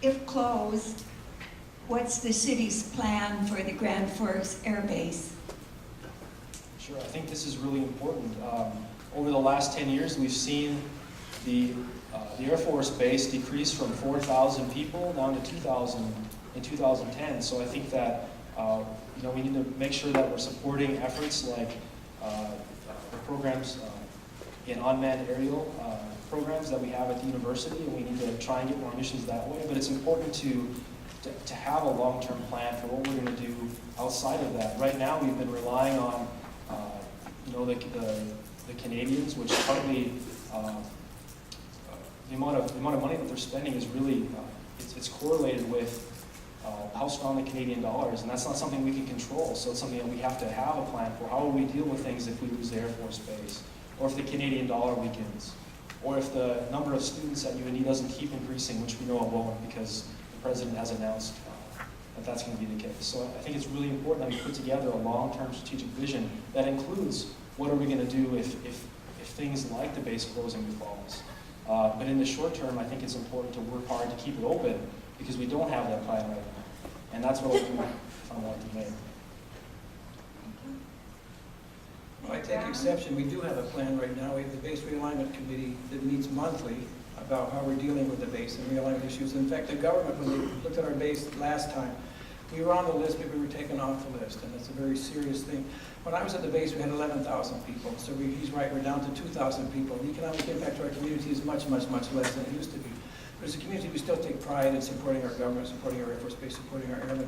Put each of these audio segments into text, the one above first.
If closed, what's the city's plan for the Grand Forks Air Base? Sure, I think this is really important. Over the last 10 years, we've seen the Air Force Base decrease from 4,000 people down to 2,000 in 2010. So I think that we need to make sure that we're supporting efforts like the programs in unmanned aerial programs that we have at the university, and we need to try and get more missions that way. But it's important to have a long-term plan for what we're going to do outside of that. Right now, we've been relying on the Canadians, which partly the amount of money that they're spending is really it's correlated with how strong the Canadian dollar is, and that's not something we can control. So it's something that we have to have a plan for. How will we deal with things if we lose the Air Force Base, or if the Canadian dollar weakens, or if the number of students at UND doesn't keep increasing, which we know it won't because the president has announced that that's going to be the case. So I think it's really important that we put together a long-term strategic vision that includes what are we going to do if things like the base closing befalls. But in the short term, I think it's important to work hard to keep it open because we don't have that plan right now. And that's what I'll do if I'm elected mayor. Well, I take exception. We do have a plan right now. We have the Base Realignment Committee that meets monthly about how we're dealing with the base and realignment issues. In fact, the government, when they looked at our base last time, we were on the list, but we were taken off the list, and it's a very serious thing. When I was at the base, we had 11,000 people, so he's right, we're down to 2,000 people. The economic impact to our community is much, much, much less than it used to be. But as a community, we still take pride in supporting our government, supporting our Air Force Base, supporting our airmen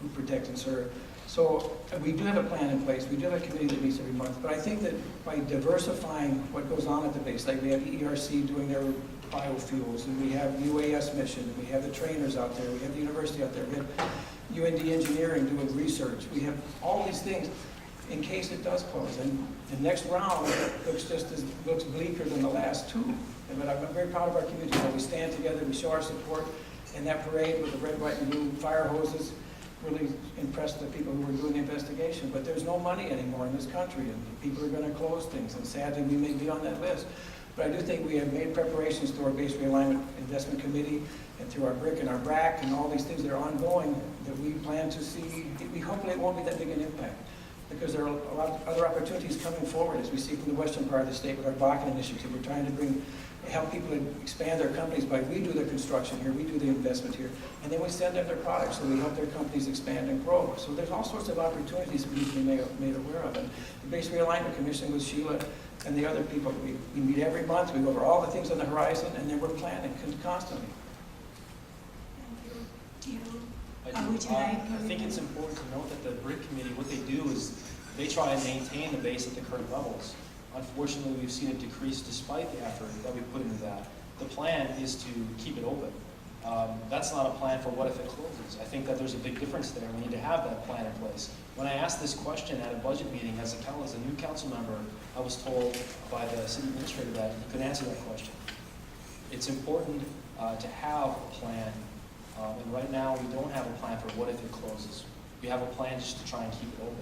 who protect and serve. So we do have a plan in place. We do have a committee that meets every month. But I think that by diversifying what goes on at the base, like we have ERC doing their biofuels, and we have UAS mission, and we have the trainers out there, we have the university out there, we have UND engineering doing research. We have all these things in case it does close. And the next round looks bleaker than the last two. But I'm very proud of our community. We stand together, we show our support, and that parade with the red, white, and blue fire hoses really impressed the people who were doing the investigation. But there's no money anymore in this country, and people are going to close things, and sadly we may be on that list. But I do think we have made preparations through our Base Realignment Investment Committee and through our BRIC and our BRAC and all these things that are ongoing that we plan to see. We hopefully it won't be that big an impact because there are a lot of other opportunities coming forward as we see from the western part of the state with our Bakken initiative. We're trying to help people expand their companies by we do the construction here, we do the investment here, and then we send them their products so we help their companies expand and grow. So there's all sorts of opportunities we need to be made aware of. And the Base Realignment Commission with Sheila and the other people, we meet every month, we go over all the things on the horizon, and then we're planning constantly. I think it's important to note that the BRIC committee, what they do is they try and maintain the base at the current levels. Unfortunately, we've seen it decrease despite the effort that we put into that. The plan is to keep it open. That's not a plan for what if it closes. I think that there's a big difference there. We need to have that plan in place. When I asked this question at a budget meeting as a new council member, I was told by the city administrator that he could answer that question. It's important to have a plan, and right now we don't have a plan for what if it closes. We have a plan just to try and keep it open.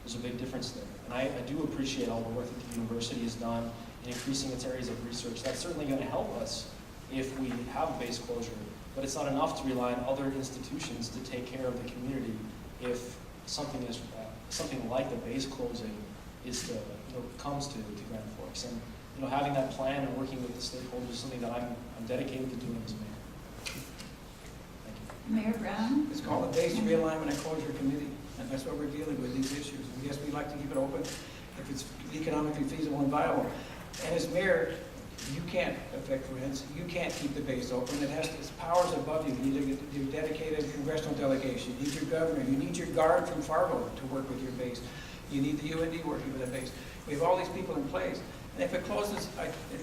There's a big difference there. And I do appreciate all the work that the university has done in increasing its areas of research. That's certainly going to help us if we have a base closure. But it's not enough to rely on other institutions to take care of the community if something like the base closing comes to Grand Forks. And having that plan and working with the stakeholders is something that I'm dedicated to doing as mayor. Thank you. Mayor Brown? It's called the Base Realignment and Closure Committee, and that's what we're dealing with, these issues. And yes, we'd like to keep it open if it's economically feasible and viable. And as mayor, you can't affect rents. You can't keep the base open. It's powers above you. You need your dedicated congressional delegation. You need your governor. You need your guard from Fargo to work with your base. You need the UND working with the base. We have all these people in place. And if it closes,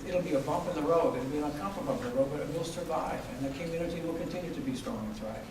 it'll be a bump in the road. It'll be an uncomfortable bump in the road, but it will survive. And the community will continue to be strong and thrive.